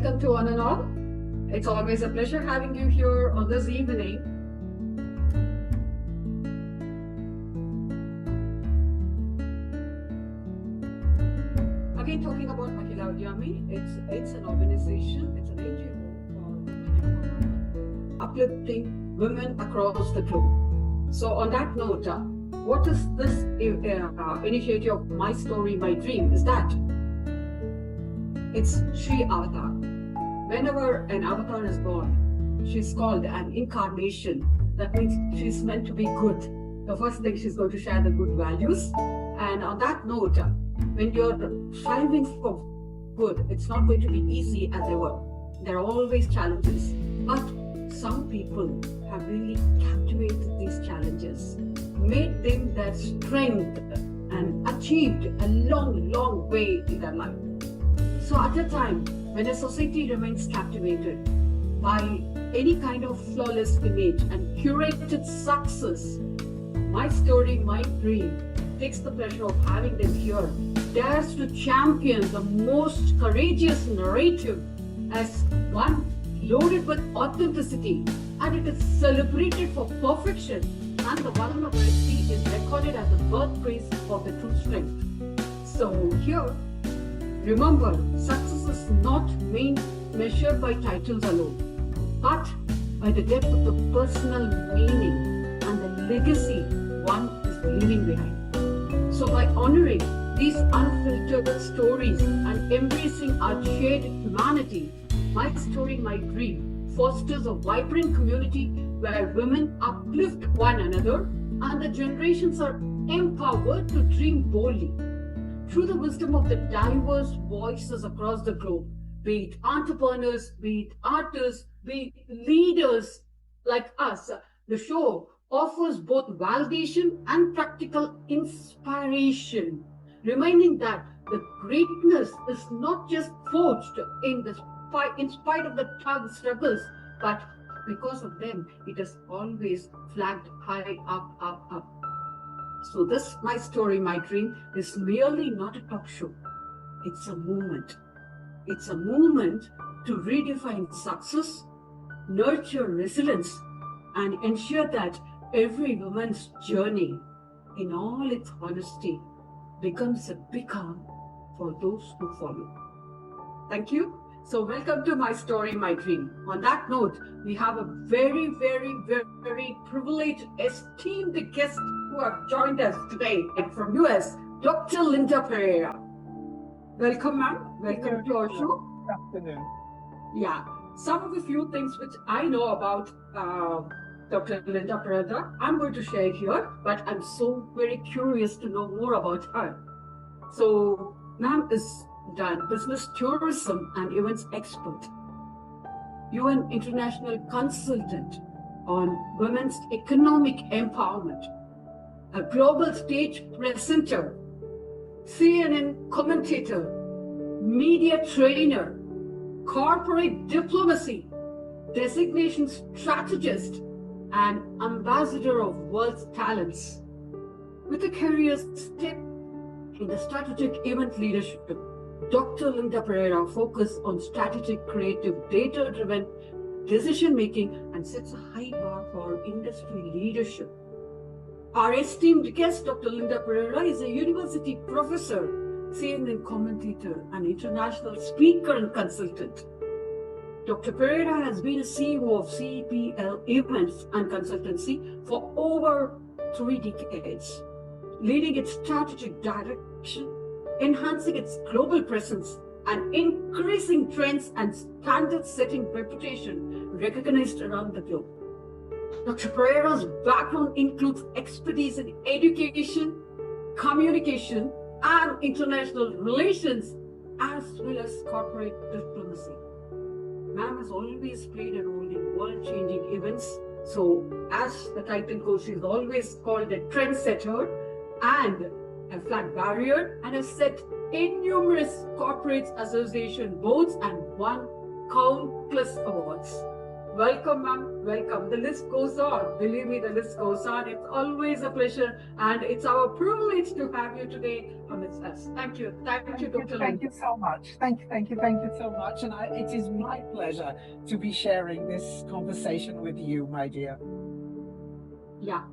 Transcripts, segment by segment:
welcome to one and all. It's always a pleasure having you here on this evening. Again, talking about Mahila Udyami, it's an organization, it's an NGO for women empowerment, uplifting women across the globe. So on that note, what is this initiative of My Story, My Dream? Is that it's Sri Avatar. Whenever an avatar is born, she's called an incarnation. That means she's meant to be good. The first thing, she's going to share the good values. And on that note, when you're striving for good, it's not going to be easy as ever. There are always challenges. But some people have really captivated these challenges, made them their strength, and achieved a long, long way in their life. So at a time when a society remains captivated by any kind of flawless image and curated success, My Story, My Dream takes the pleasure of having them here, dares to champion the most courageous narrative as one loaded with authenticity, and it is celebrated for perfection, and the vulnerability is recorded as the birthplace of the true strength. So here, remember, success is not measured by titles alone, but by the depth of the personal meaning and the legacy one is leaving behind. So by honoring these unfiltered stories and embracing our shared humanity, My Story, My Dream fosters a vibrant community where women uplift one another and the generations are empowered to dream boldly. Through the wisdom of the diverse voices across the globe, be it entrepreneurs, be it artists, be it leaders like us, the show offers both validation and practical inspiration, reminding that the greatness is not just forged in spite of the struggles, but because of them, it is always flagged high up. So this My Story, My Dream is merely not a talk show. It's a movement. It's a movement to redefine success, nurture resilience, and ensure that every woman's journey, in all its honesty, becomes a beacon for those who follow. Thank you. So welcome to My Story, My Dream. On that note, we have a very, very, very, very privileged, esteemed guest who have joined us today from US, Dr. Linda Pereira. Welcome, ma'am. Welcome to our show. Good afternoon. Yeah, some of the few things which I know about Dr. Linda Pereira, I'm going to share here, but I'm so very curious to know more about her. So, ma'am is done business tourism and events expert, UN international consultant on women's economic empowerment, a global stage presenter, CNN commentator, media trainer, corporate diplomacy, designation strategist, and ambassador of world's talents. With a career step in the strategic event leadership, Dr. Linda Pereira focuses on strategic, creative, data-driven decision-making and sets a high bar for industry leadership. Our esteemed guest, Dr. Linda Pereira, is a university professor, CNN commentator, and international speaker and consultant. Dr. Pereira has been a CEO of CPL Events and Consultancy for over 3 decades, leading its strategic direction, enhancing its global presence, and increasing trends and standard-setting reputation recognized around the globe. Dr. Pereira's background includes expertise in education, communication, and international relations, as well as corporate diplomacy. Ma'am has always played a role in world-changing events. So, as the title goes, she's always called a trendsetter and a flag barrier, and has set innumerous corporate association boards and won countless awards. Welcome, ma'am. Welcome. The list goes on. Believe me, the list goes on. It's always a pleasure, and it's our privilege to have you today on this test. Thank you. Thank you, Dr. Thank Lind. you so much. Thank you so much. And it is my pleasure to be sharing this conversation with you, my dear. Yeah.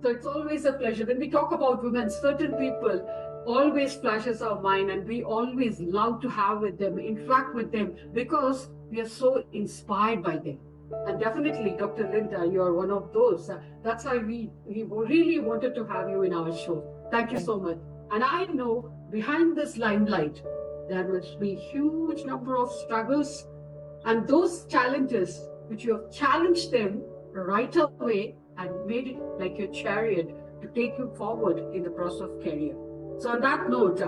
So it's always a pleasure. When we talk about women, certain people always flashes our mind, and we always love to have with them, interact with them, because we are so inspired by them. And definitely, Dr. Linda, you are one of those. That's why we really wanted to have you in our show. Thank you so much. And I know behind this limelight, there must be huge number of struggles, and those challenges which you have challenged them right away and made it like your chariot to take you forward in the process of career. So on that note,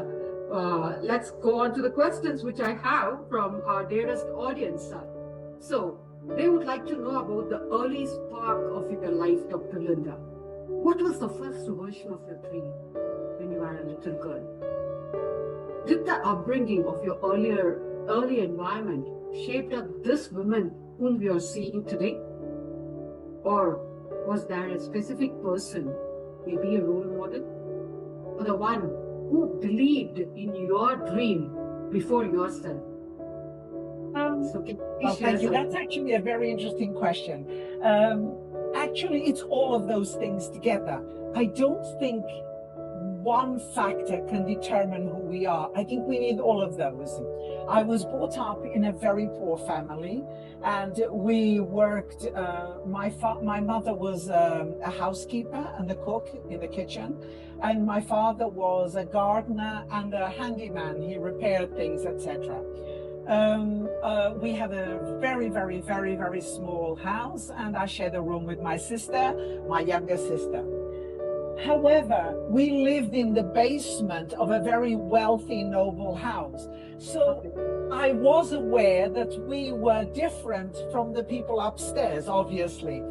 let's go on to the questions which I have from our dearest audience. So they would like to know about the early spark of your life, Dr. Linda. What was the first version of your dream when you were a little girl? Did the upbringing of your early environment shaped up this woman whom we are seeing today? Or was there a specific person, maybe a role model, or the one who believed in your dream before yourself? Thank you. That's actually a very interesting question. Actually, it's all of those things together. I don't think one factor can determine who we are. I think we need all of those. I was brought up in a very poor family, and we worked. My mother was a housekeeper and a cook in the kitchen, and my father was a gardener and a handyman. He repaired things, etc. We had a very small house, and I shared a room with my sister, my younger sister. However, we lived in the basement of a very wealthy, noble house. So I was aware that we were different from the people upstairs, obviously.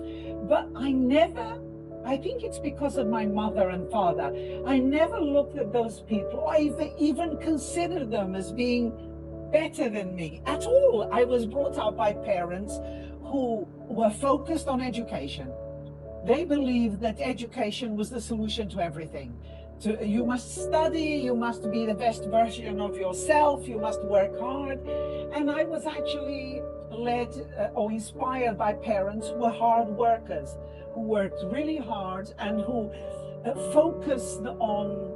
But I think it's because of my mother and father, I never looked at those people or even considered them as being better than me at all. I was brought up by parents who were focused on education. They believed that education was the solution to everything. You must study, you must be the best version of yourself, you must work hard. And I was actually led or inspired by parents who were hard workers, who worked really hard and who focused on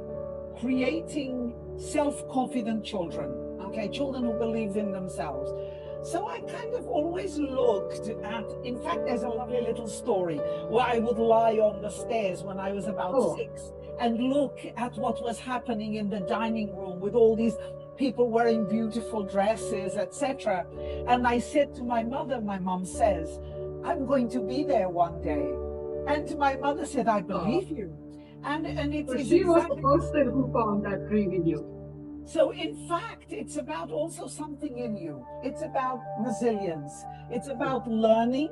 creating self-confident children, okay, children who believed in themselves. So I kind of always looked at, in fact, there's a lovely little story where I would lie on the stairs when I was about 6 and look at what was happening in the dining room with all these people wearing beautiful dresses, etc. And I said to my mother, my mom says, I'm going to be there one day. And my mother said, I believe you. And she was the person who found that dream in you. So in fact, it's about also something in you. It's about resilience. It's about learning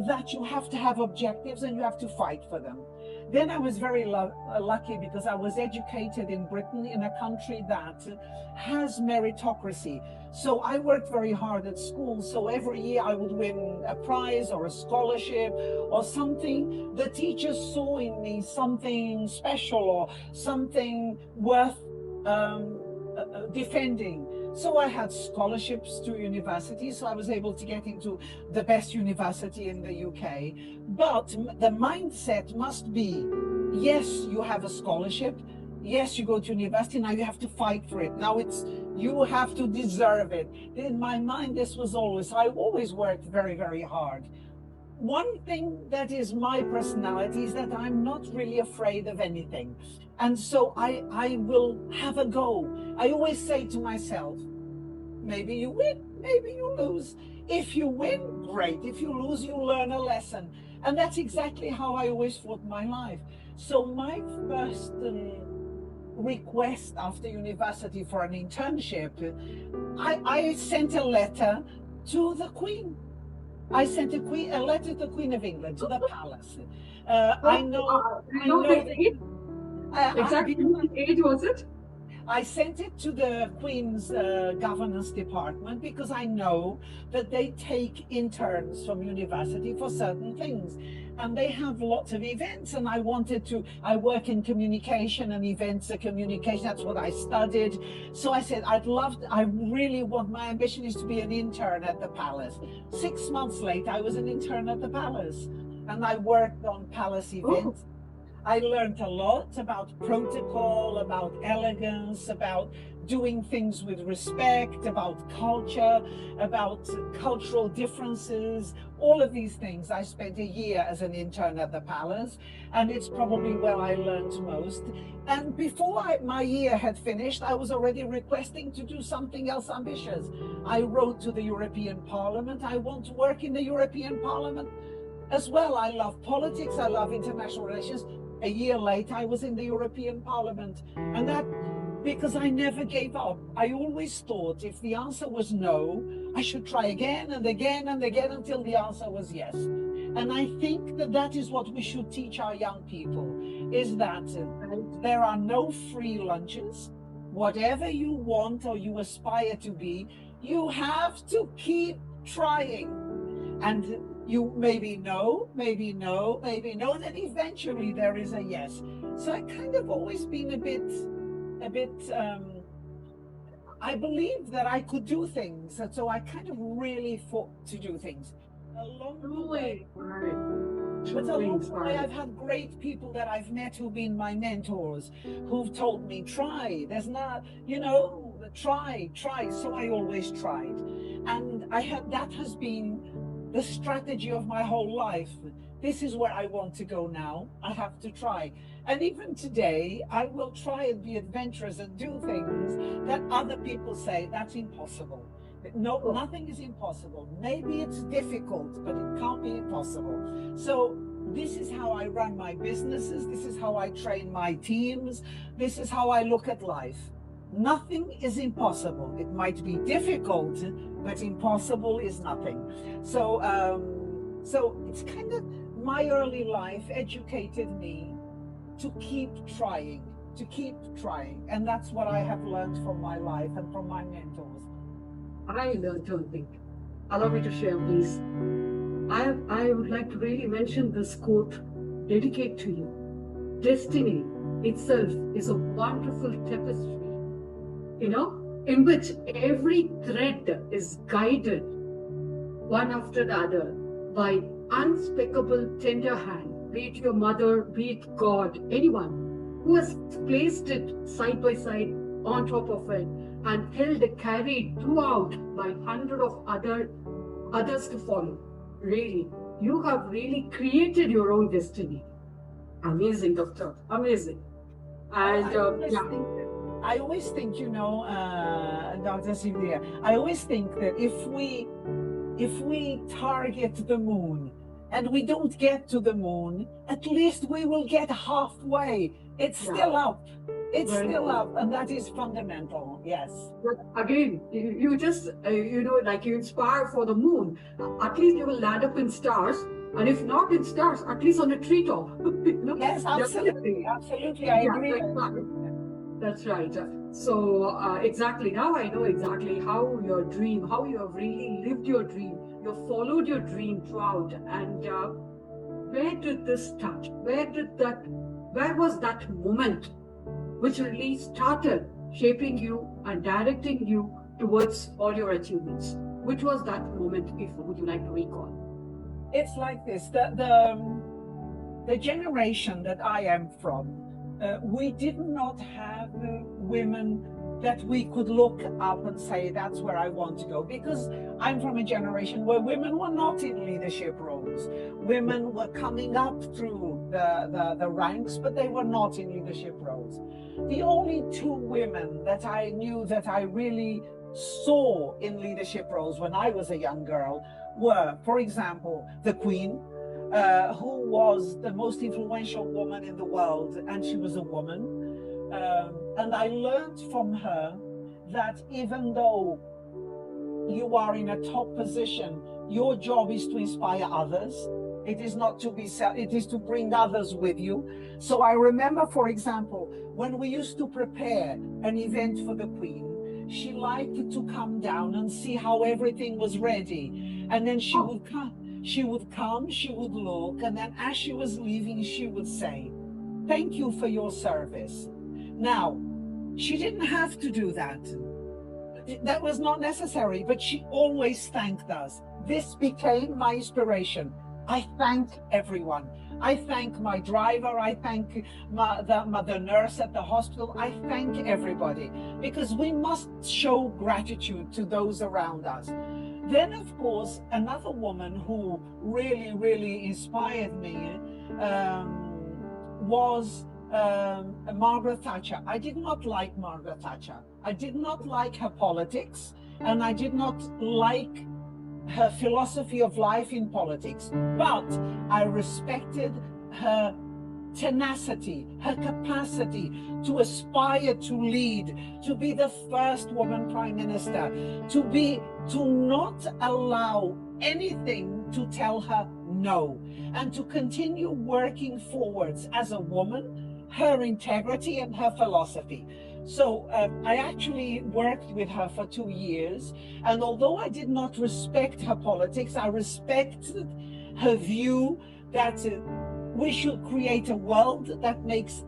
that you have to have objectives and you have to fight for them. Then I was very lucky because I was educated in Britain, in a country that has meritocracy. So I worked very hard at school. So every year I would win a prize or a scholarship or something. The teachers saw in me something special or something worth defending. So I had scholarships to university, so I was able to get into the best university in the UK. But the mindset must be, yes, you have a scholarship, yes, you go to university, now you have to fight for it. Now you have to deserve it. In my mind, this was always, I always worked very hard. One thing that is my personality is that I'm not really afraid of anything. And so I will have a go. I always say to myself, maybe you win, maybe you lose. If you win, great. If you lose, you learn a lesson. And that's exactly how I always fought my life. So my first request after university for an internship, I sent a letter to the Queen. I sent a letter to the Queen of England, to the palace. I know the age. Exactly what age was it? I sent it to the Queen's governance department because I know that they take interns from university for certain things. And they have lots of events, and I work in communication, and events are communication, that's what I studied. So I said, I really want, my ambition is to be an intern at the palace. 6 months later, I was an intern at the palace, and I worked on palace events. Oh, I learned a lot about protocol, about elegance, about doing things with respect, about culture, about cultural differences, all of these things. I spent a year as an intern at the palace, and it's probably where I learned most. And before my year had finished, I was already requesting to do something else ambitious. I wrote to the European Parliament. I want to work in the European Parliament as well. I love politics, I love international relations. A year later, I was in the European Parliament, and that because I never gave up. I always thought if the answer was no, I should try again and again and again until the answer was yes. And I think that that is what we should teach our young people, is that there are no free lunches. Whatever you want or you aspire to be, you have to keep trying. And you maybe no, maybe no, maybe no, then eventually there is a yes. So I kind of always been a bit, I believed that I could do things. And so I kind of really fought to do things. Along the way, but along the way, I've had great people that I've met who've been my mentors, who've told me, try, there's not, try. So I always tried. And that has been the strategy of my whole life. This is where I want to go now. I have to try. And even today, I will try and be adventurous and do things that other people say that's impossible. No, nothing is impossible. Maybe it's difficult, but it can't be impossible. So this is how I run my businesses. This is how I train my teams. This is how I look at life. Nothing is impossible. It might be difficult, but impossible is nothing. So it's kind of my early life educated me to keep trying, and that's what I have learned from my life and from my mentors. I learned one thing. Allow me to share, please. I would like to really mention this quote, dedicate to you. Destiny itself is a wonderful tapestry, in which every thread is guided one after the other by unspeakable tender hand, be it your mother, be it God, anyone who has placed it side by side on top of it and held it carried throughout by hundred of others to follow. Really, you have really created your own destiny. Amazing, doctor. Amazing. And I always think, Dr. Srividhya, I always think that if we target the moon and we don't get to the moon, at least we will get halfway. It's still up. It's still up, and that is fundamental. Yes. But again, you just, like you inspire for the moon. At least you will land up in stars, and if not in stars, at least on a treetop. Yes, absolutely, absolutely. I agree. That's right. So exactly, now I know exactly how you have really lived your dream. You have followed your dream throughout. And where did this start? Where was that moment which really started shaping you and directing you towards all your achievements? Which was that moment, if would you like to recall? It's like this, the generation that I am from, we did not have women that we could look up and say, that's where I want to go. Because I'm from a generation where women were not in leadership roles. Women were coming up through the ranks, but they were not in leadership roles. The only two women that I knew that I really saw in leadership roles when I was a young girl were, for example, the Queen, who was the most influential woman in the world, and she was a woman. And I learned from her that even though you are in a top position, your job is to inspire others. It is not to be it is to bring others with you. So I remember, for example, when we used to prepare an event for the Queen, she liked to come down and see how everything was ready. And then she would come, she would look, and then as she was leaving, she would say, "Thank you for your service." Now, she didn't have to do that. That was not necessary, but she always thanked us. This became my inspiration. I thank everyone. I thank my driver. I thank the nurse at the hospital. I thank everybody, because we must show gratitude to those around us. Then, of course, another woman who really, really inspired me was Margaret Thatcher. I did not like Margaret Thatcher. I did not like her politics, and I did not like her philosophy of life in politics, but I respected her tenacity, her capacity to aspire to lead, to be the first woman prime minister, to not allow anything to tell her no, and to continue working forwards as a woman, her integrity and her philosophy. So I actually worked with her for 2 years, and although I did not respect her politics, I respected her view that we should create a world that makes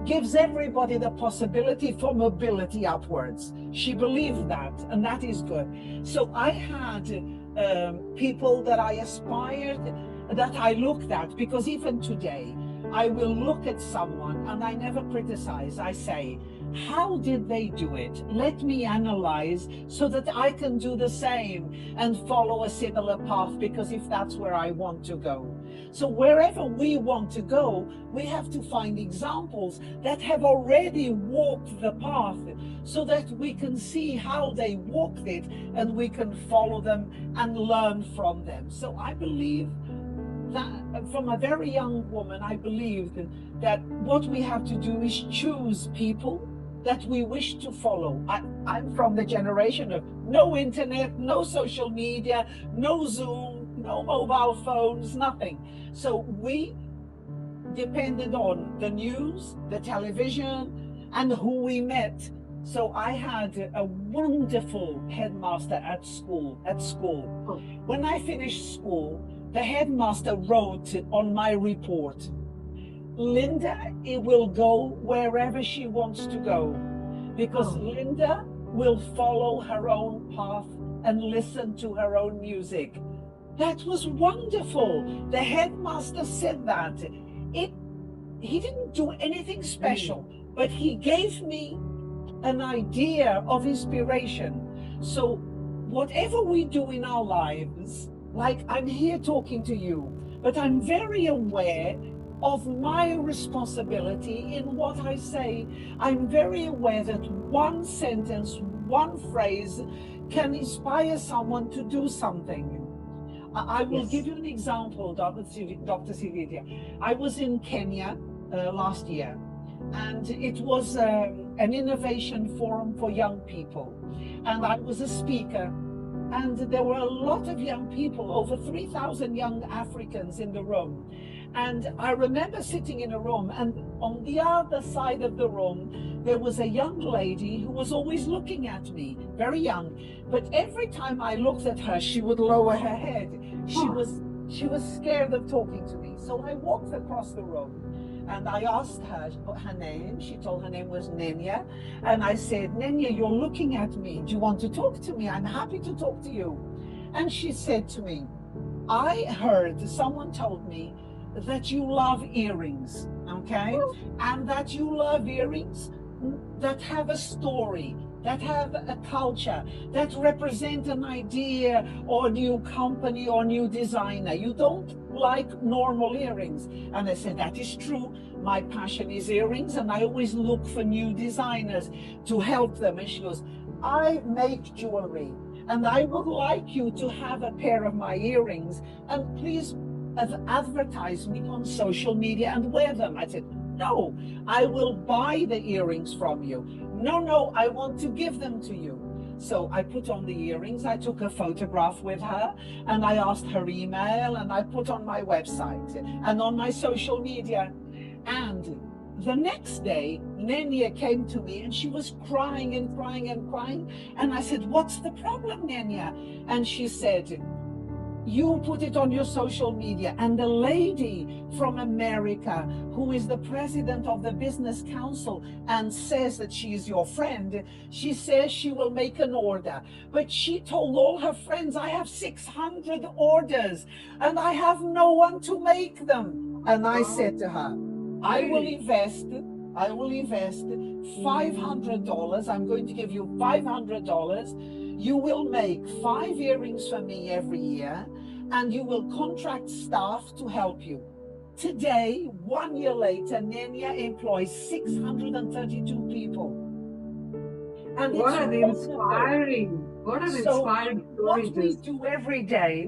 gives everybody the possibility for mobility upwards. She believed that, and that is good. So I had people that I aspired, that I looked at, because even today, I will look at someone and I never criticize. I say, how did they do it? Let me analyze so that I can do the same and follow a similar path, because if that's where I want to go. So wherever we want to go, we have to find examples that have already walked the path, so that we can see how they walked it and we can follow them and learn from them. So I believe that from a very young woman, I believed that what we have to do is choose people that we wish to follow. I'm from the generation of no internet, no social media, no Zoom, no mobile phones, nothing. So we depended on the news, the television, and who we met. So I had a wonderful headmaster at school. When I finished school, the headmaster wrote on my report, Linda, it will go wherever she wants to go, because Linda will follow her own path and listen to her own music. That was wonderful. The headmaster said that. He didn't do anything special, but he gave me an idea of inspiration. So whatever we do in our lives, like I'm here talking to you, but I'm very aware of my responsibility in what I say. I'm very aware that one sentence, one phrase can inspire someone to do something. I will give you an example, Dr. Srividhya. I was in Kenya last year, and it was an innovation forum for young people. And I was a speaker, and there were a lot of young people, over 3,000 young Africans in the room. And I remember sitting in a room, and on the other side of the room, there was a young lady who was always looking at me, very young. But every time I looked at her, she would lower her head. She was scared of talking to me. So I walked across the room and I asked her her name. She told her name was Nenya. And I said, Nenya, you're looking at me. Do you want to talk to me? I'm happy to talk to you. And she said to me, I heard someone told me that you love earrings, okay? And that you love earrings that have a story, that have a culture, that represent an idea or new company or new designer. You don't like normal earrings. And I said, that is true. My passion is earrings, and I always look for new designers to help them. And she goes, I make jewelry, and I would like you to have a pair of my earrings, and please advertise me on social media and wear them. I said, no, I will buy the earrings from you. No, I want to give them to you. So I put on the earrings, I took a photograph with her, and I asked her email, and I put on my website and on my social media. And the next day, Nenia came to me and she was crying and crying and crying. And I said, "What's the problem, Nenia?" And she said, "You put it on your social media, and the lady from America who is the president of the business council and says that she is your friend, she says she will make an order, but she told all her friends, I have 600 orders and I have no one to make them." And I said to her, I will invest $500. I'm going to give you $500. You will make 5 earrings for me every year, and you will contract staff to help you. Today, 1 year later, Nenia employs 632 people. And What it's an inspiring, what an inspiring story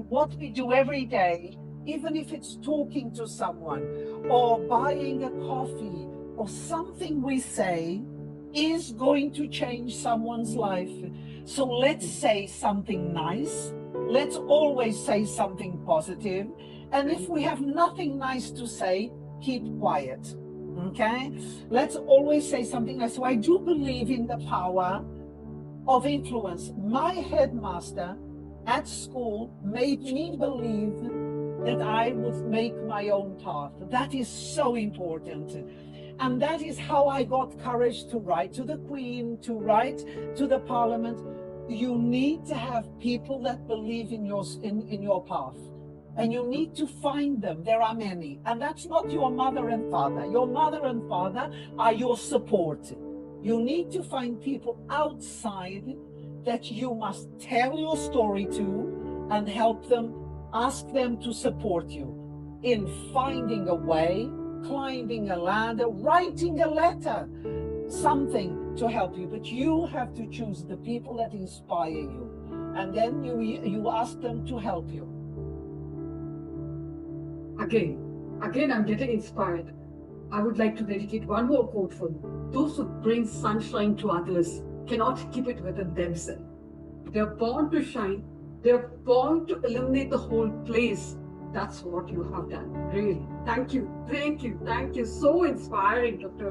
what we do every day, even if it's talking to someone or buying a coffee or something we say, is going to change someone's life. So let's say something nice. Let's always say something positive. And if we have nothing nice to say, keep quiet. Okay? Let's always say something nice. So I do believe in the power of influence. My headmaster at school made me believe that I would make my own path. That is so important. And that is how I got courage to write to the Queen, to write to the Parliament. You need to have people that believe in your path. And you need to find them. There are many. And that's not your mother and father. Your mother and father are your support. You need to find people outside that you must tell your story to and help them, ask them to support you in finding a way, climbing a ladder, writing a letter, something to help you. But you have to choose the people that inspire you. And then you ask them to help you. Again, I'm getting inspired. I would like to dedicate one more quote for you. Those who bring sunshine to others cannot keep it within themselves. They're born to shine. They're born to illuminate the whole place. That's what you have done. Really. Thank you. So inspiring, Doctor.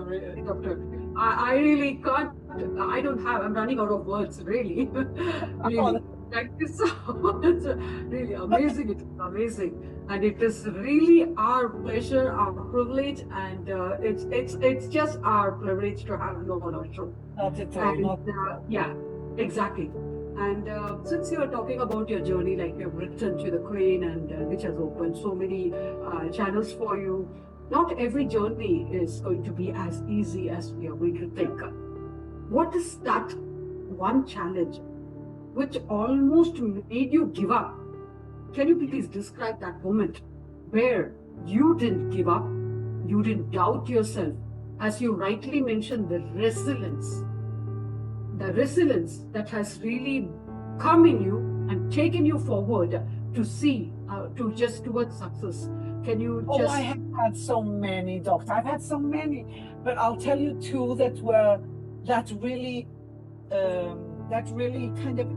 I really can't, I'm running out of words, really. Really. Thank you so much. Really amazing. It is amazing. And it is really our pleasure, our privilege, and it's just our privilege to have you on our show. Not at all. Yeah, exactly. And since you are talking about your journey, like you've written to the Queen, and which has opened so many channels for you, not every journey is going to be as easy as we are going to think. What is that one challenge which almost made you give up? Can you please describe that moment where you didn't give up, you didn't doubt yourself, as you rightly mentioned, the resilience that has really come in you and taken you forward to see, towards success. Can you just... I have had so many, Doctor. I've had so many, but I'll tell you two that really kind of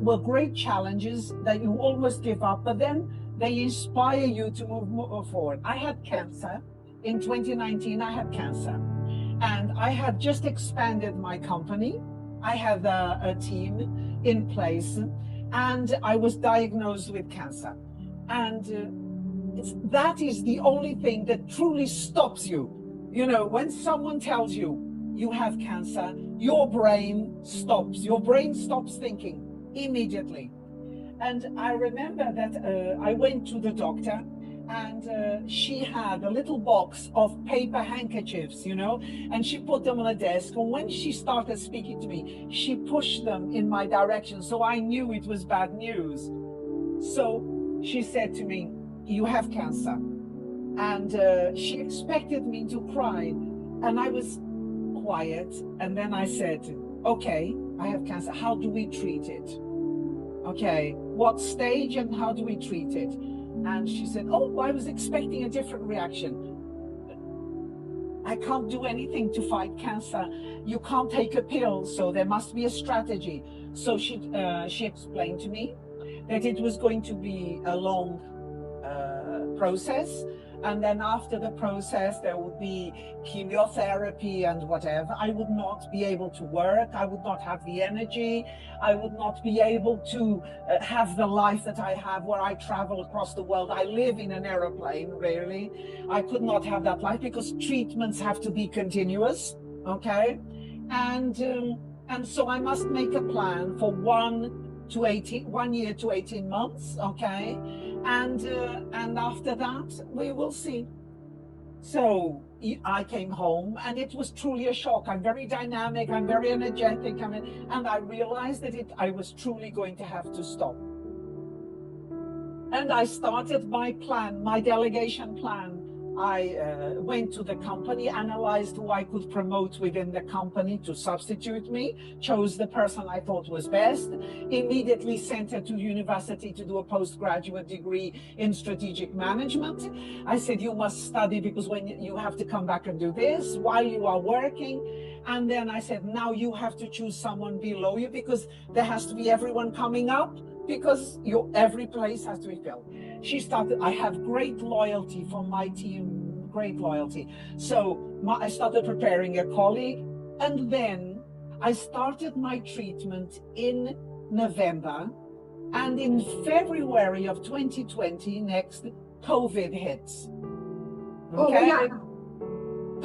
were great challenges that you almost give up, but then they inspire you to move forward. I had cancer. In 2019, I had cancer. And I had just expanded my company. I had a team in place, and I was diagnosed with cancer. And that is the only thing that truly stops you. You know, when someone tells you you have cancer, your brain stops thinking immediately. And I remember that I went to the doctor, and she had a little box of paper handkerchiefs, and she put them on a desk. And when she started speaking to me, she pushed them in my direction, so I knew it was bad news. So she said to me, "You have cancer." And she expected me to cry, and I was quiet. And then I said, "Okay, I have cancer. How do we treat it? Okay, what stage and how do we treat it?" And she said, "Oh, I was expecting a different reaction." I can't do anything to fight cancer. You can't take a pill, so there must be a strategy. So she explained to me that it was going to be a long process, and then after the process there would be chemotherapy and whatever. I would not be able to work, I would not have the energy, I would not be able to have the life that I have, where I travel across the world. I live in an aeroplane, really. I could not have that life because treatments have to be continuous, okay? And so I must make a plan for 1 year to 18 months, okay? And after that, we will see. So I came home, and it was truly a shock. I'm very dynamic, I'm very energetic, and I realized that I was truly going to have to stop. And I started my plan, my delegation plan. I went to the company, analyzed who I could promote within the company to substitute me, chose the person I thought was best, immediately sent her to university to do a postgraduate degree in strategic management. I said, you must study, because when you have to come back and do this while you are working. And then I said, now you have to choose someone below you, because there has to be everyone coming up, because every place has to be filled. She started, I have great loyalty from my team, great loyalty. So I started preparing a colleague, and then I started my treatment in November, and in February of 2020, next, COVID hits. Okay? Oh, yeah.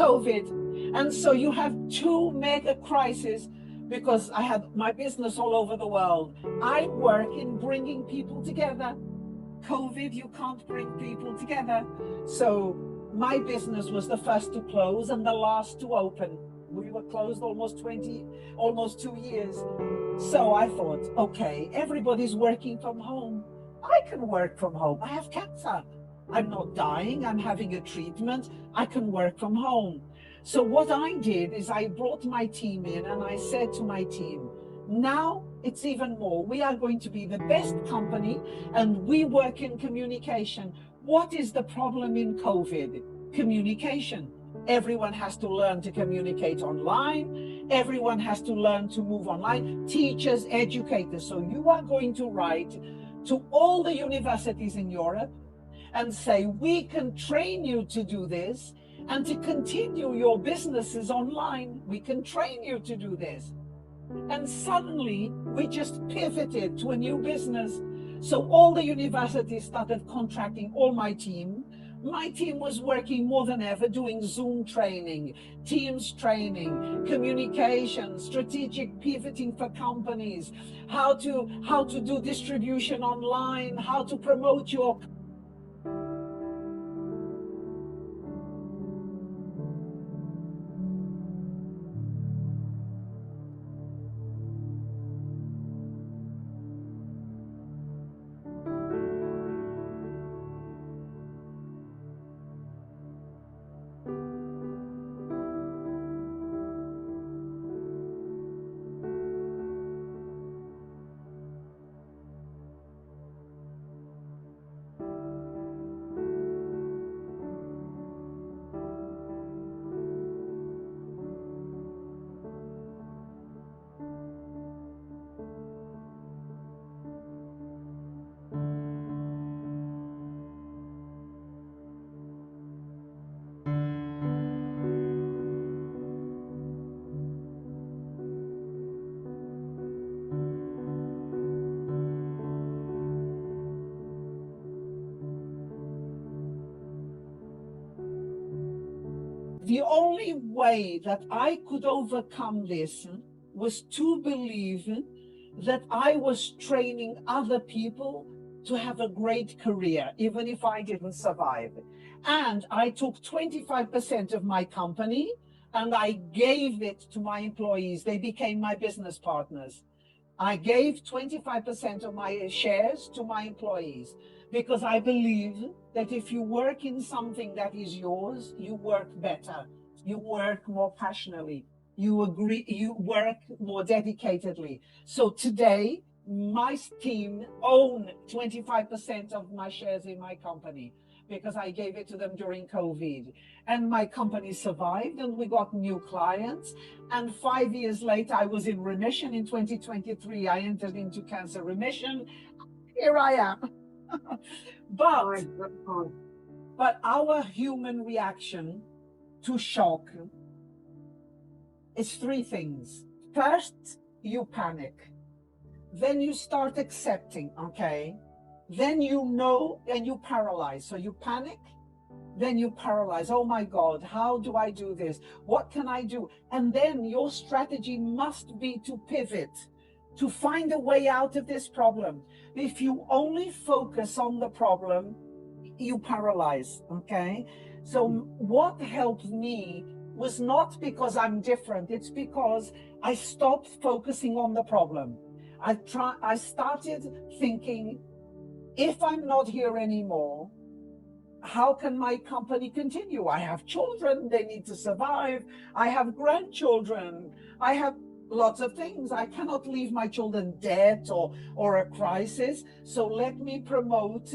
COVID. And so you have two mega crises, because I had my business all over the world. I work in bringing people together. COVID, you can't bring people together. So my business was the first to close and the last to open. We were closed almost 2 years. So I thought, okay, everybody's working from home. I can work from home. I have cancer. I'm not dying, I'm having a treatment. I can work from home. So what I did is I brought my team in, and I said to my team, now it's even more. We are going to be the best company, and we work in communication. What is the problem in COVID? Communication. Everyone has to learn to communicate online. Everyone has to learn to move online. Teachers, educators. So you are going to write to all the universities in Europe and say, we can train you to do this, and to continue your businesses online. We can train you to do this. And suddenly we just pivoted to a new business. So all the universities started contracting all my team. My team was working more than ever, doing Zoom training, Teams training, communication, strategic pivoting for companies, how to do distribution online, how to promote your The only way that I could overcome this was to believe that I was training other people to have a great career, even if I didn't survive. And I took 25% of my company and I gave it to my employees. They became my business partners. I gave 25% of my shares to my employees, because I believe that if you work in something that is yours, you work better, you work more passionately, you work more dedicatedly. So today, my team own 25% of my shares in my company. because I gave it to them during COVID. And my company survived and we got new clients. And 5 years later, I was in remission. In 2023, I entered into cancer remission. Here I am. but, but our human reaction to shock is three things. First, you panic. Then you start accepting, okay? Then you know, and you paralyze. So you panic, then you paralyze. Oh my God, how do I do this? What can I do? And then your strategy must be to pivot, to find a way out of this problem. If you only focus on the problem, you paralyze, okay? So what helped me was not because I'm different, it's because I stopped focusing on the problem. I started thinking, if I'm not here anymore, how can my company continue? I have children, they need to survive. I have grandchildren. I have lots of things. I cannot leave my children dead or a crisis. So let me promote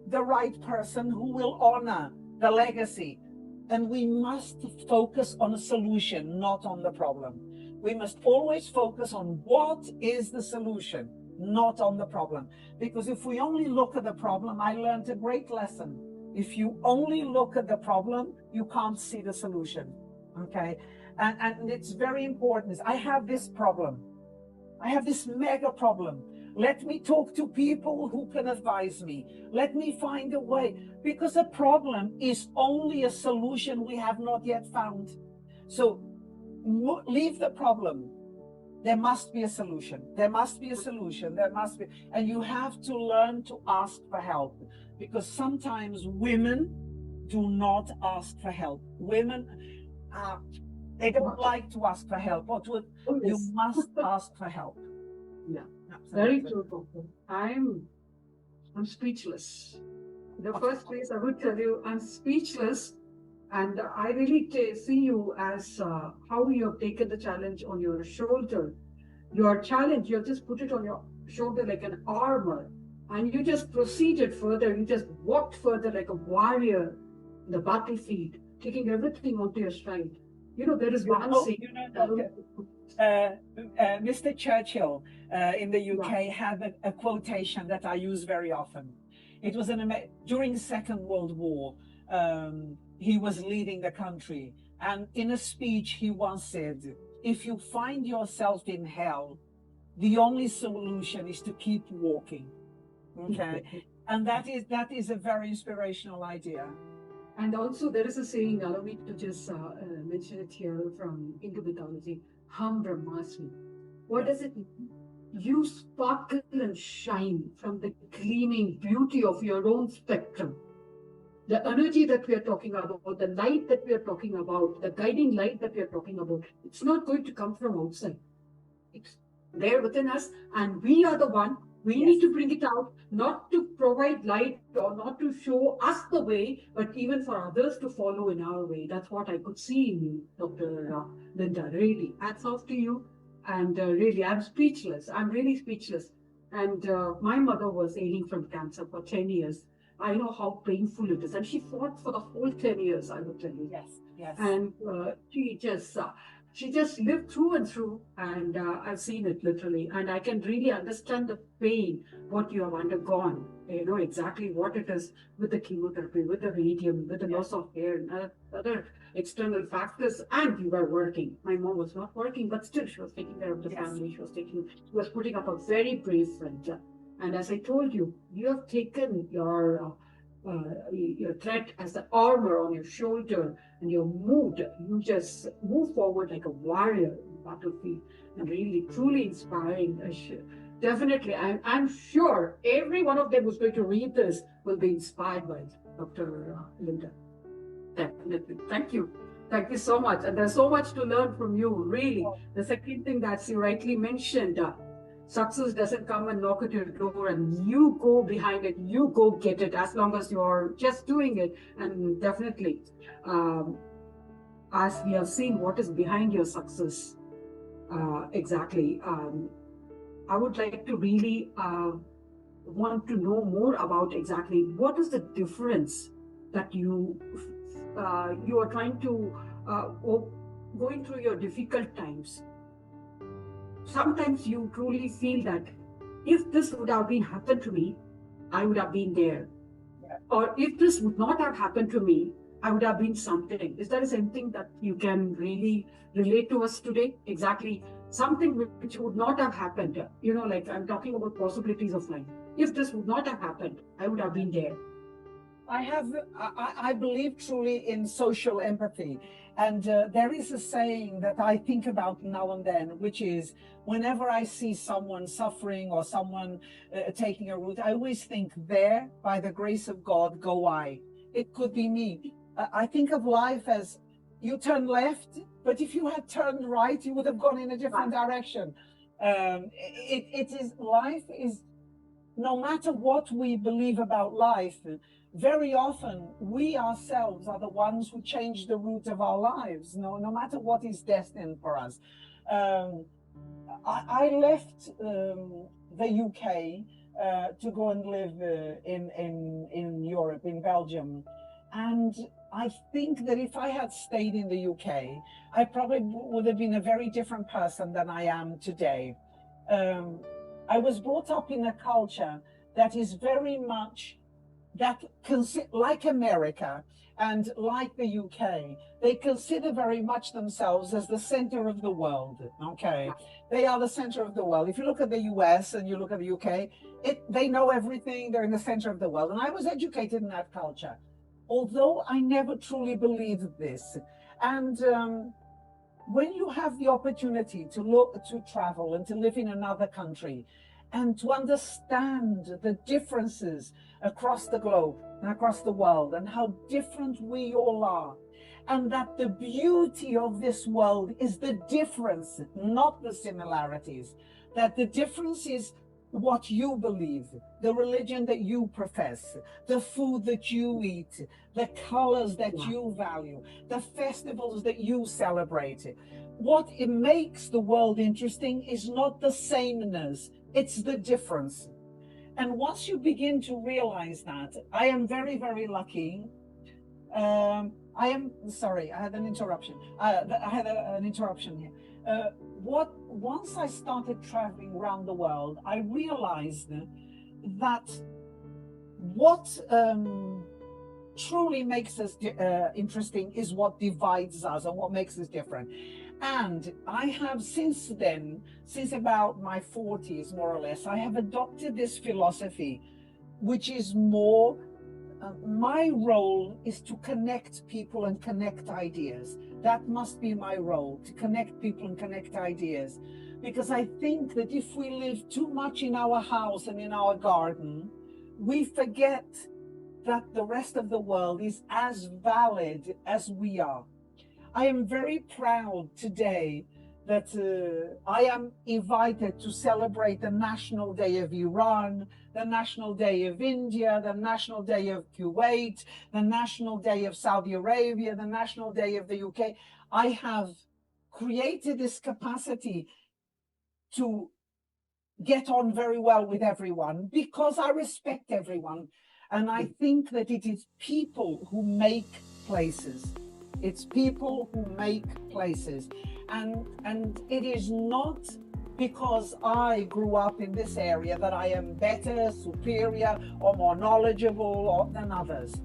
the right person who will honor the legacy. And we must focus on a solution, not on the problem. We must always focus on what is the solution, not on the problem. Because if we only look at the problem, I learned a great lesson. If you only look at the problem, you can't see the solution, okay? And it's very important. I have this problem. I have this mega problem. Let me talk to people who can advise me. Let me find a way. Because a problem is only a solution we have not yet found. So leave the problem. There must be a solution. There must be a solution. There must be. And you have to learn to ask for help. Because sometimes women do not ask for help. Women, they don't like to ask for help. You must ask for help. Yeah, very true, Doctor. I'm speechless. The first place I would tell you, I'm speechless, and I really see you as how you have taken the challenge on your shoulder. Your challenge, you have just put it on your shoulder like an armor, and you just proceeded further. You just walked further like a warrior in the battlefield, taking everything onto your stride. You know, there is one saying. Mr. Churchill in the UK had a quotation that I use very often. It was during the Second World War. He was leading the country, and in a speech he once said, if you find yourself in hell, the only solution is to keep walking. Okay. And that is a very inspirational idea. And also there is a saying, allow me to just mention it here from Hindu mythology, Ham Brahmasmi. What does it mean? You sparkle and shine from the gleaming beauty of your own spectrum. The energy that we are talking about, the light that we are talking about, the guiding light that we are talking about, it's not going to come from outside. It's there within us, and we are the one. We need to bring it out, not to provide light or not to show us the way, but even for others to follow in our way. That's what I could see in you, Dr. Linda. Really, hats off to you. And really, I'm speechless. I'm really speechless. And my mother was ailing from cancer for 10 years. I know how painful it is. And she fought for the whole 10 years, I would tell you. Yes, yes. And she just lived through and through, and I've seen it literally, and I can really understand the pain, what you have undergone. You know exactly what it is with the chemotherapy, with the radium, with the loss of hair, and other external factors. And you were working. My mom was not working, but still she was taking care of the family. She was putting up a very brave front. And as I told you, you have taken your threat as the armor on your shoulder, and you just move forward like a warrior in the battlefield, and really truly inspiring. Definitely, I'm sure every one of them who's going to read this will be inspired by Dr. Linda. Definitely. Thank you so much, and there's so much to learn from you, really. The second thing that you rightly mentioned, success doesn't come and knock at your door, and you go behind it, you go get it, as long as you're just doing it. And definitely, as we have seen what is behind your success, exactly, I would like to really want to know more about exactly what is the difference that you are trying to going through your difficult times, sometimes you truly feel that if this would have been happened to me, I would have been there. Yeah. Or if this would not have happened to me, I would have been something. Is there something that you can really relate to us today? Exactly. Something which would not have happened. Like I'm talking about possibilities of life. If this would not have happened, I would have been there. I believe truly in social empathy. And there is a saying that I think about now and then, which is whenever I see someone suffering or someone taking a route, I always think, there, by the grace of God, go I. It could be me. I think of life as you turn left, but if you had turned right, you would have gone in a different direction. Life is, no matter what we believe about life, very often we ourselves are the ones who change the route of our lives, no matter what is destined for us. I left the UK to go and live in Europe, in Belgium. And I think that if I had stayed in the UK, I probably would have been a very different person than I am today. I was brought up in a culture that is very much like America and like the UK, they consider very much themselves as the center of the world. Okay, they are the center of the world. If you look at the US and you look at the UK, they know everything. They're in the center of the world. And I was educated in that culture, although I never truly believed this. And when you have the opportunity to travel and to live in another country and to understand the differences across the globe and across the world and how different we all are, and that the beauty of this world is the difference, not the similarities, that the difference is what you believe, the religion that you profess, the food that you eat, the colors that you value, the festivals that you celebrate. What it makes the world interesting is not the sameness, it's the difference. And once you begin to realize that, I am very, very lucky. Sorry, I had an interruption. An interruption here. Once I started traveling around the world, I realized that what truly makes us interesting is what divides us and what makes us different. And I have since then, since about my 40s, more or less, I have adopted this philosophy, which is more, my role is to connect people and connect ideas. That must be my role, to connect people and connect ideas. Because I think that if we live too much in our house and in our garden, we forget that the rest of the world is as valid as we are. I am very proud today that I am invited to celebrate the National Day of Iran, the National Day of India, the National Day of Kuwait, the National Day of Saudi Arabia, the National Day of the UK. I have created this capacity to get on very well with everyone because I respect everyone. And I think that it is people who make places. It's people who make places. And it is not because I grew up in this area that I am better, superior, or more knowledgeable than others.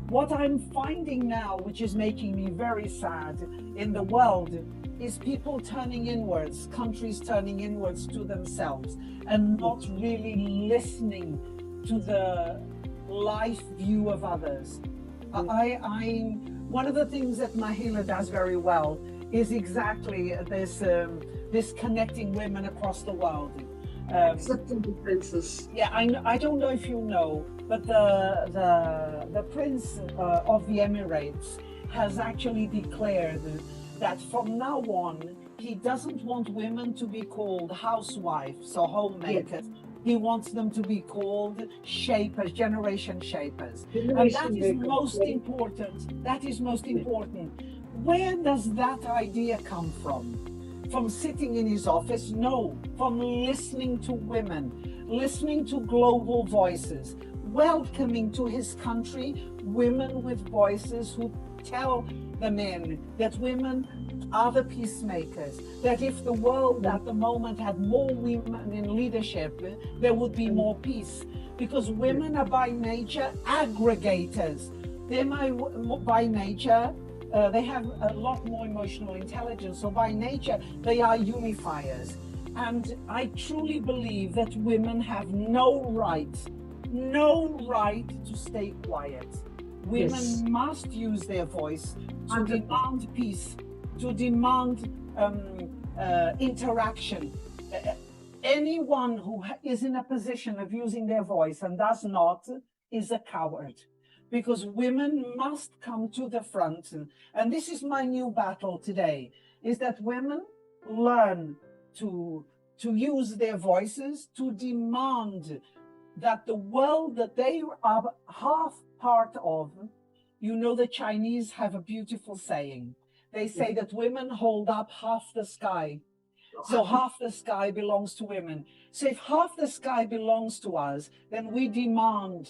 What I'm finding now, which is making me very sad in the world, is people turning inwards, countries turning inwards to themselves and not really listening to the life view of others. One of the things that Mahila does very well is exactly this connecting women across the world. Accepting differences. Yeah, I don't know if you know, but the Prince of the Emirates has actually declared that from now on, he doesn't want women to be called housewives or homemakers. Yes. He wants them to be called shapers, generation shapers. And that is most important. That is most important. Where does that idea come from? From sitting in his office? No, from listening to women, listening to global voices. welcoming to his country women with voices who tell the men that women are the peacemakers, that if the world at the moment had more women in leadership, there would be more peace. Because women are by nature aggregators. They're by nature, they have a lot more emotional intelligence. So by nature, they are unifiers. And I truly believe that women have no right to stay quiet. Women must use their voice to demand peace, to demand interaction. Anyone who is in a position of using their voice and does not is a coward, because women must come to the front. And this is my new battle today, is that women learn to use their voices to demand that the world that they are half part of, you know, the Chinese have a beautiful saying. They say that women hold up half the sky. So half the sky belongs to women. So if half the sky belongs to us, then we demand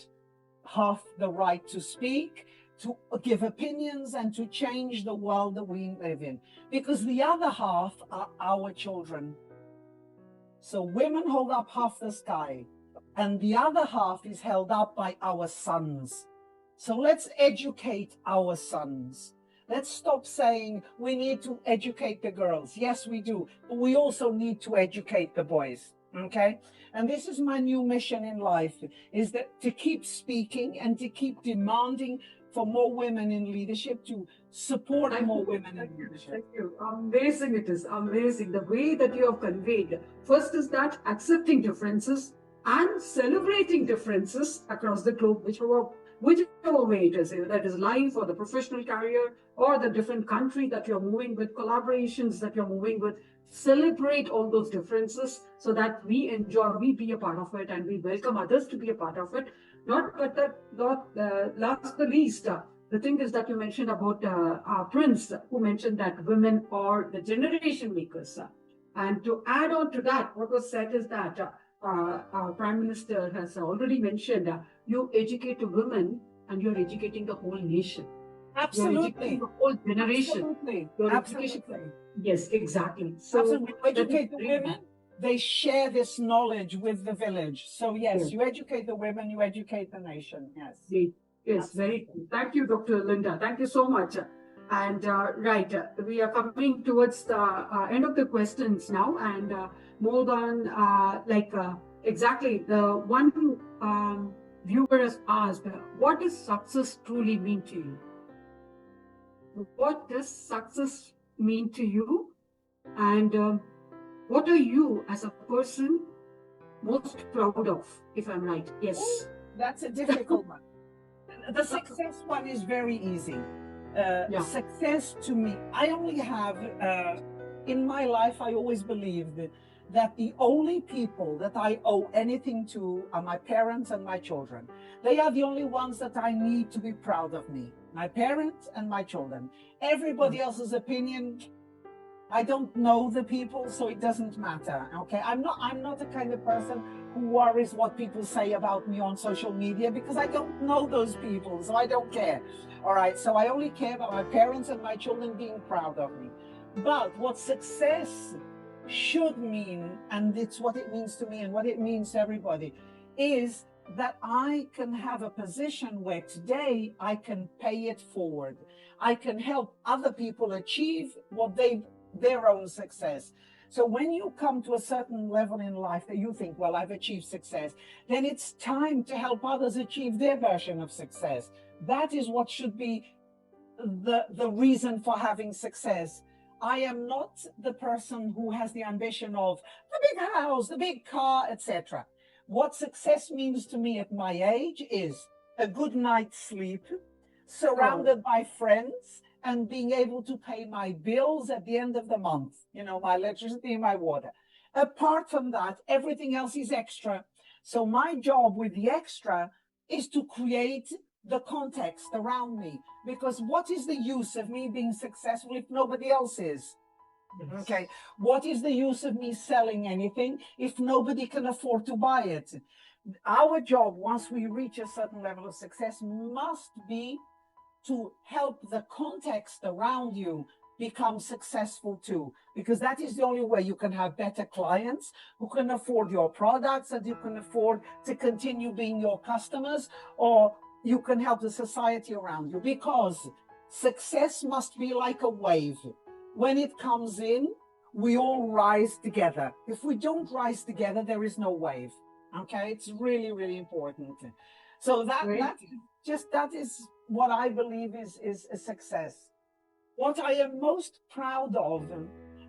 half the right to speak, to give opinions, and to change the world that we live in. Because the other half are our children. So women hold up half the sky, and the other half is held up by our sons. So let's educate our sons. Let's stop saying we need to educate the girls. Yes, we do. But we also need to educate the boys. Okay? And this is my new mission in life, is that to keep speaking and to keep demanding for more women in leadership, to support more women in leadership. Thank you. Amazing it is. Amazing. The way that you have conveyed. First is that accepting differences and celebrating differences across the globe, whichever way it is, that is life or the professional career or the different country that you're moving with, collaborations that you're moving with. Celebrate all those differences so that we enjoy, we be a part of it, and we welcome others to be a part of it. Last but the least, the thing is that you mentioned about our Prince, who mentioned that women are the generation makers. And to add on to that, what was said is that our Prime Minister has already mentioned you educate the women and you're educating the whole nation. Absolutely. You're educating the whole generation. Absolutely. Absolutely. Yes, exactly. So absolutely. Educate the women, they share this knowledge with the village. So yes, you educate the women, you educate the nation. Yes. Yes, very true. Thank you, Dr. Linda. Thank you so much. And we are coming towards the end of the questions now, and more on exactly the one viewer has asked, what does success truly mean to you? What does success mean to you? And what are you as a person most proud of, if I'm right? Yes. That's a difficult one. The success one is very easy. Success to me, I only have, in my life, I always believed that the only people that I owe anything to are my parents and my children. They are the only ones that I need to be proud of me. My parents and my children. Everybody else's opinion, I don't know the people, so it doesn't matter. Okay, I'm not the kind of person who worries what people say about me on social media, because I don't know those people, so I don't care. All right, so I only care about my parents and my children being proud of me. But what success should mean, and it's what it means to me and what it means to everybody, is that I can have a position where today I can pay it forward. I can help other people achieve their own success. So when you come to a certain level in life that you think, well, I've achieved success, then it's time to help others achieve their version of success. That is what should be the reason for having success. I am not the person who has the ambition of the big house, the big car, etc. What success means to me at my age is a good night's sleep, surrounded by friends, and being able to pay my bills at the end of the month, you know, my electricity, my water. Apart from that, everything else is extra. So my job with the extra is to create the context around me, because what is the use of me being successful if nobody else is? Yes. Okay, what is the use of me selling anything if nobody can afford to buy it? Our job, once we reach a certain level of success, must be to help the context around you become successful too, because that is the only way you can have better clients who can afford your products and you can afford to continue being your customers, or you can help the society around you, because success must be like a wave. When it comes in, we all rise together. If we don't rise together, there is no wave. Okay, it's really, really important. So Right? that is what I believe is a success. What I am most proud of,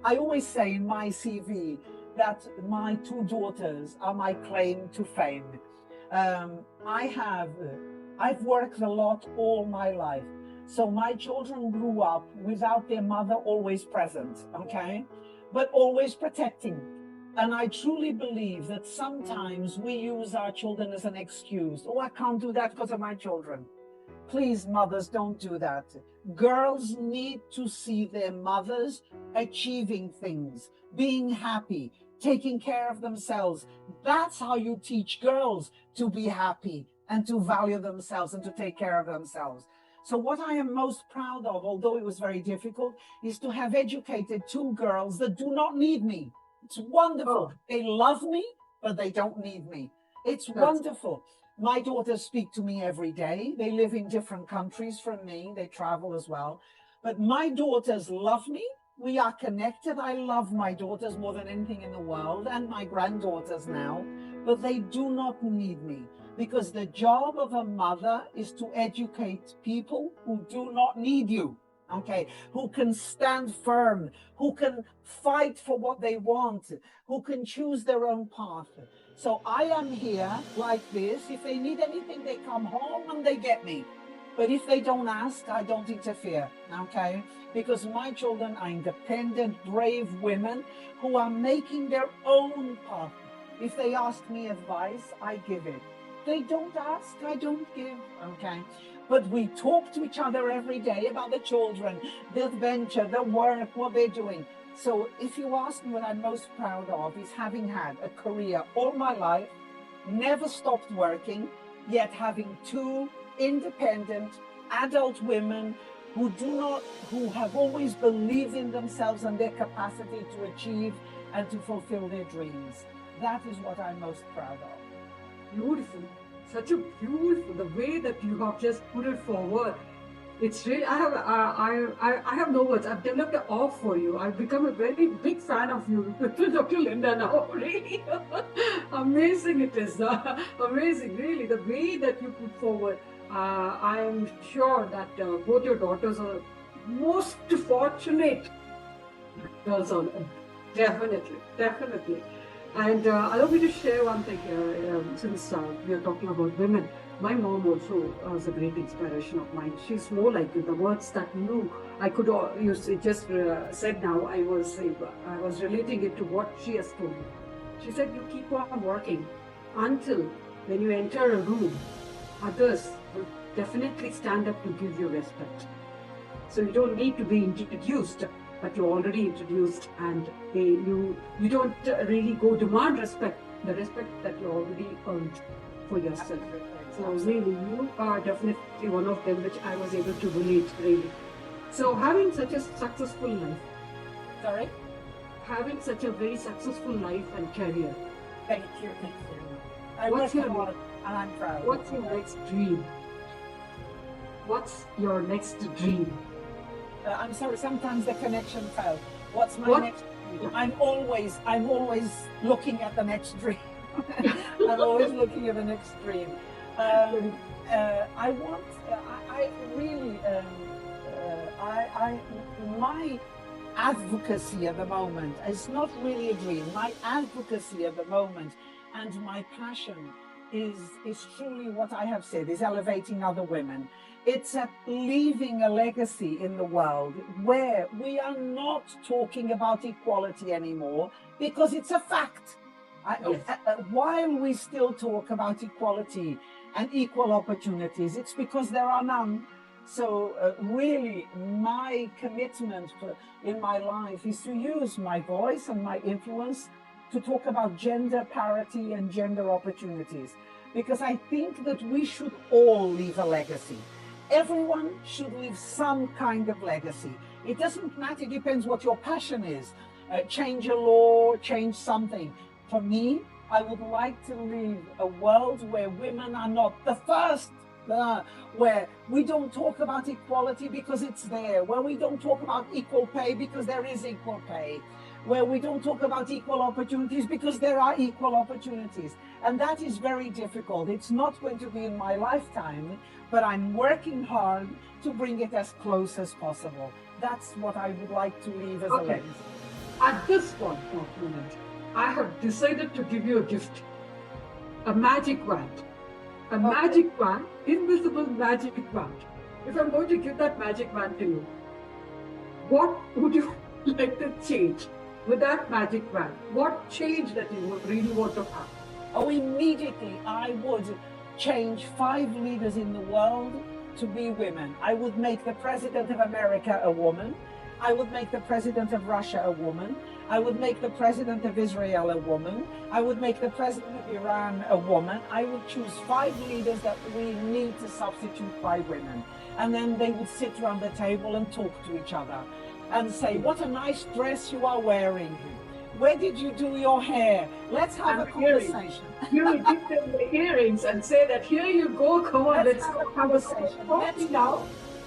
I always say in my CV that my two daughters are my claim to fame. I've worked a lot all my life. So my children grew up without their mother always present, okay? But always protecting. And I truly believe that sometimes we use our children as an excuse. Oh, I can't do that because of my children. Please, mothers, don't do that. Girls need to see their mothers achieving things, being happy, taking care of themselves. That's how you teach girls to be happy and to value themselves and to take care of themselves. So what I am most proud of, although it was very difficult, is to have educated two girls that do not need me. It's wonderful. Oh, They love me, but they don't need me. It's that's wonderful. My daughters speak to me every day. They live in different countries from me. They travel as well. But my daughters love me. We are connected. I love my daughters more than anything in the world, and my granddaughters now. But they do not need me, because the job of a mother is to educate people who do not need you. Okay, who can stand firm, who can fight for what they want, who can choose their own path. So I am here like this. If they need anything, they come home and they get me. But if they don't ask, I don't interfere, okay? Because my children are independent, brave women who are making their own path. If they ask me advice, I give it. They don't ask, I don't give, okay? But we talk to each other every day about the children, the adventure, the work, what they're doing. So if you ask me what I'm most proud of, is having had a career all my life, never stopped working, yet having two independent adult women who have always believed in themselves and their capacity to achieve and to fulfill their dreams. That is what I'm most proud of. beautiful. Such a beautiful, the way that you have just put it forward. It's really, I have no words. I've developed an awe for you. I've become a very big fan of you, Dr. Linda now. Really, amazing it is. Amazing, really, the way that you put forward. I am sure that both your daughters are most fortunate girls on earth. Definitely, definitely. And allow me to share one thing since we are talking about women. My mom also was a great inspiration of mine. She's more like you. The words that I could you just said now. I was relating it to what she has told me. She said, "You keep on working until when you enter a room, others will definitely stand up to give you respect. So you don't need to be introduced, but you're already introduced, and you don't really go demand respect. The respect that you already earned for yourself. So really, you are definitely one of them, which I was able to relate really. So having such a successful life, Sorry? having such a very successful life and career, Thank you. Thank you. I What's work your- hard and I'm proud. what's your next dream? What's your next dream? I'm sorry, sometimes the connection fell. What's my What? next dream? I'm always looking at the next dream. I'm always looking at the next dream. I want, I really, my advocacy at the moment is not really a dream. My advocacy at the moment and my passion is truly what I have said, is elevating other women. It's leaving a legacy in the world where we are not talking about equality anymore because it's a fact. Yes. While we still talk about equality and equal opportunities, it's because there are none. So really, my commitment in my life is to use my voice and my influence to talk about gender parity and gender opportunities, because I think that we should all leave a legacy. Everyone should leave some kind of legacy. It doesn't matter, it depends what your passion is. Change a law, change something. For me, I would like to leave a world where women are not the first, where we don't talk about equality because it's there, where we don't talk about equal pay because there is equal pay, where we don't talk about equal opportunities because there are equal opportunities. And that is very difficult. It's not going to be in my lifetime, but I'm working hard to bring it as close as possible. That's what I would like to leave as a legacy. At this point, I have decided to give you a gift, a magic wand. A magic wand, invisible magic wand. If I'm going to give that magic wand to you, what would you like to change with that magic wand? What change that you would really want to have? Oh, immediately I would change 5 leaders in the world to be women. I would make the President of America a woman. I would make the President of Russia a woman. I would make the President of Israel a woman. I would make the President of Iran a woman. I would choose 5 leaders that we need to substitute by women. And then they would sit around the table and talk to each other and say, what a nice dress you are wearing. Where did you do your hair? Let's have a conversation. You will give them the earrings and say that, here you go, come on, let's have a conversation.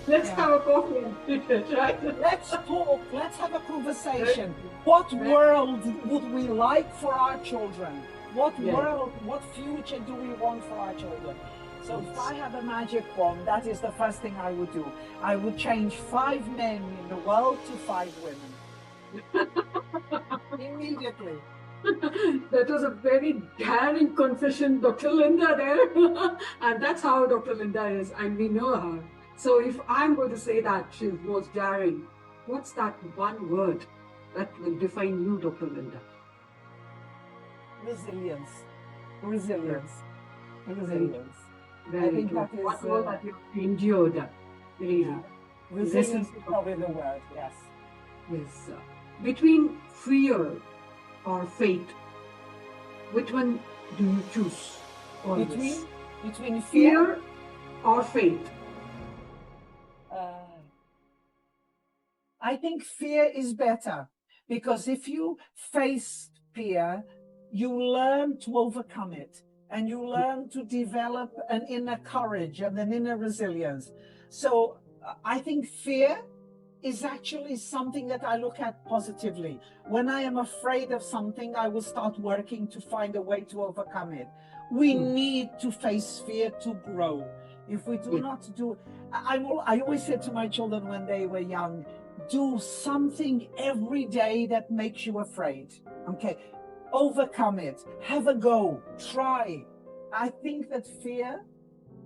Let's have a coffee and eat it, right? Let's talk, let's have a conversation. What world would we like for our children? What world, what future do we want for our children? So if I have a magic wand, that is the first thing I would do. I would change 5 men in the world to 5 women. Immediately. That was a very daring confession, Dr. Linda there. And that's how Dr. Linda is, and we know her. So if I'm going to say that she's most daring, what's that one word that will define you, Dr. Linda? Resilience. Resilience. Resilience. Very I think good. that is What all that you've endured, really. Yeah. Resilience is probably the word, yes. Yes. Between fear or faith, which one do you choose? Between fear or faith? I think fear is better, because if you face fear, you learn to overcome it, and you learn to develop an inner courage and an inner resilience. So I think fear is actually something that I look at positively. When I am afraid of something, I will start working to find a way to overcome it. We need to face fear to grow. If we do not do, I always said to my children when they were young, do something every day that makes you afraid. Okay, overcome it, have a go, try. I think that fear,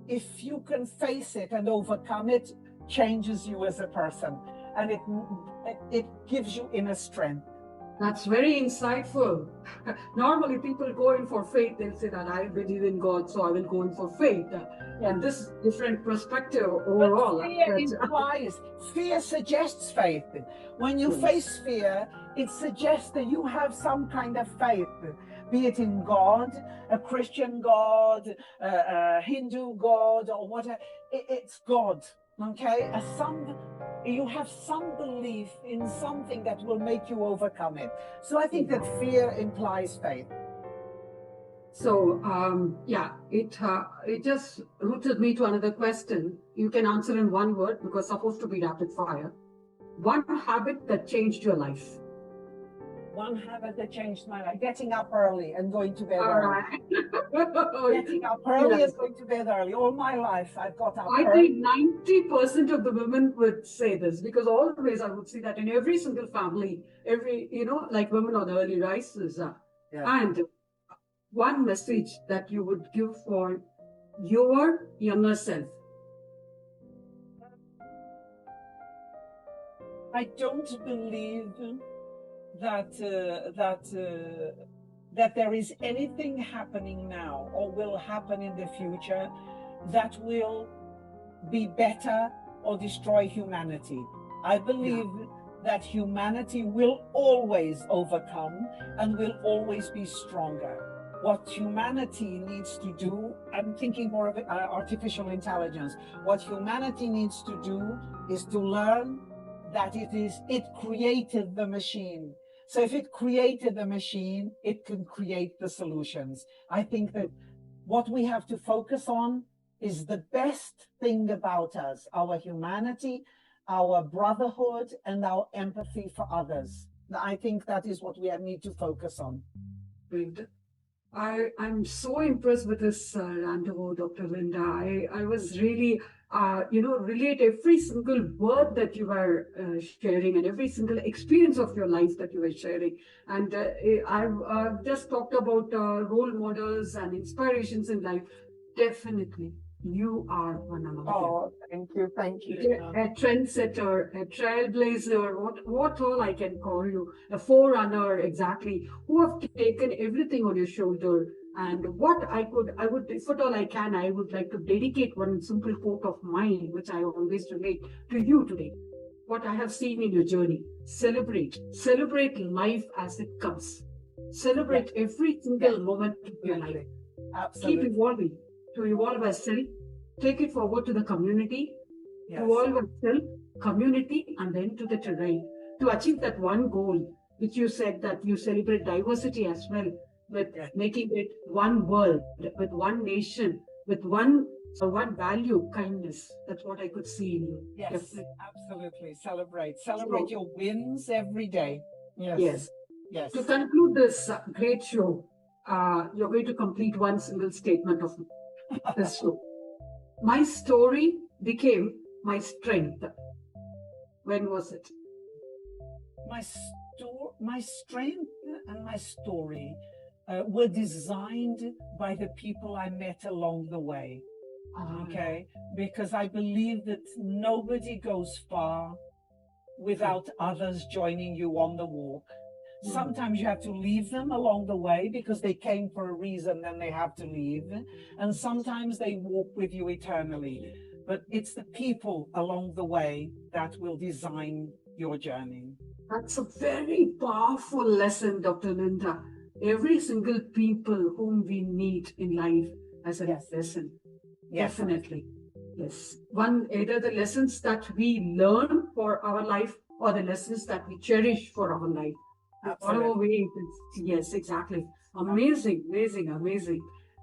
if you can face it and overcome it, changes you as a person, and it gives you inner strength. That's very insightful. Normally people go in for faith, they'll say that I believe in God, so I will go in for faith. And this different perspective overall. But fear suggests faith. When you face fear, it suggests that you have some kind of faith, be it in God, a Christian God, a Hindu God, or whatever. It's God, okay? You have some belief in something that will make you overcome it. So I think that fear implies faith. So, it just rooted me to another question. You can answer in one word, because it's supposed to be rapid fire. One habit that changed your life. One habit that changed my life: getting up early and going to bed early. Getting up early and going to bed early. All my life I've got up early. I think 90% of the women would say this, because always I would see that in every single family, like women on the early rises. And one message that you would give for your younger self. I don't believe that there is anything happening now or will happen in the future that will be better or destroy humanity. I believe that humanity will always overcome and will always be stronger. What humanity needs to do, I'm thinking more of artificial intelligence. What humanity needs to do is to learn that it created the machine. So if it created the machine, it can create the solutions. I think that what we have to focus on is the best thing about us, our humanity, our brotherhood, and our empathy for others. I think that is what we need to focus on. Great. I'm so impressed with this rendezvous, Dr. Linda. I was really, relate every single word that you were sharing and every single experience of your life that you were sharing. And I've just talked about role models and inspirations in life. Definitely, you are one among them. Oh, thank you. A trendsetter, a trailblazer, what all I can call you, a forerunner, exactly, who have taken everything on your shoulder. And what I would, if at all I can, I would like to dedicate one simple quote of mine, which I always relate to you today. What I have seen in your journey, celebrate life as it comes. Celebrate every single moment of your life. Absolutely. Keep evolving, to evolve as self, take it forward to the community, evolve as self, community, and then to the terrain. To achieve that one goal, which you said that you celebrate diversity as well, with making it one world, with one nation, with one value, kindness. That's what I could see in you. Yes, Definitely. absolutely. Celebrate your wins every day. Yes. Yes. To conclude this great show, you're going to complete one single statement of this show. My story became my strength. When was it? My strength and my story were designed by the people I met along the way. Okay, because I believe that nobody goes far without others joining you on the walk. Sometimes you have to leave them along the way because they came for a reason and they have to leave. And sometimes they walk with you eternally. But it's the people along the way that will design your journey. That's a very powerful lesson, Dr. Linda. Every single people whom we meet in life as a lesson. Yes. Definitely. Yes. Either the lessons that we learn for our life or the lessons that we cherish for our life. Whatever way it is. Yes, exactly. Amazing.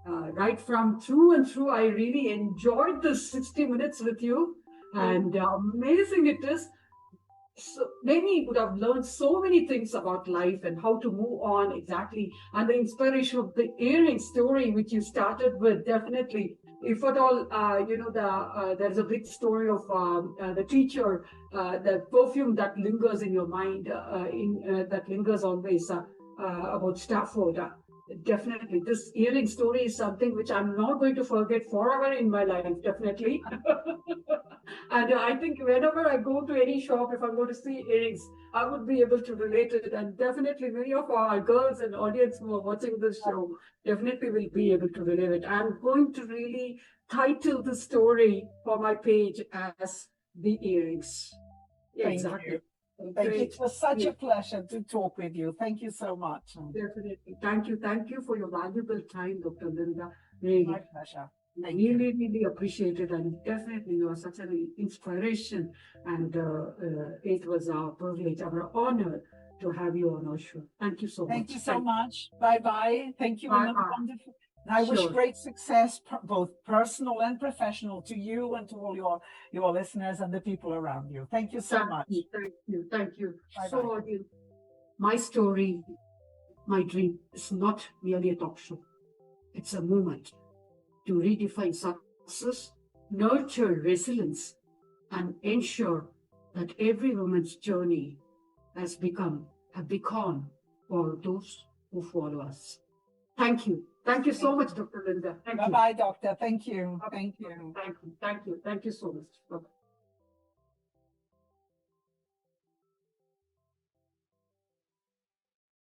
Right from through and through, I really enjoyed this 60 minutes with you. And amazing it is. So many would have learned so many things about life and how to move on exactly. And the inspiration of the earring story, which you started with, definitely. If at all, there's a big story of the teacher, the perfume that lingers in your mind, that lingers always about Stafford. Definitely, this earring story is something which I'm not going to forget forever in my life, definitely. And I think whenever I go to any shop, if I'm going to see earrings, I would be able to relate it. And definitely many of our girls and audience who are watching this show definitely will be able to relate it. I'm going to really title the story for my page as The Earrings. Exactly. Thank you. It was such a pleasure to talk with you. Thank you so much. Definitely. Thank you for your valuable time, Dr. Linda. Really. My pleasure. Really appreciate it, and definitely you are such an inspiration, and it was our privilege, our honor to have you on our show. Thank you so much. Thank you so much. Bye. Thank you. Wonderful. I wish great success, both personal and professional, to you and to all your listeners and the people around you. Thank you so much. Thank you. So, my story, my dream is not merely a talk show. It's a movement to redefine success, nurture resilience, and ensure that every woman's journey has become a beacon for those who follow us. Thank you. Thank you so much, Dr. Linda. Bye-bye, doctor. Thank you. Thank you so much. Bye-bye.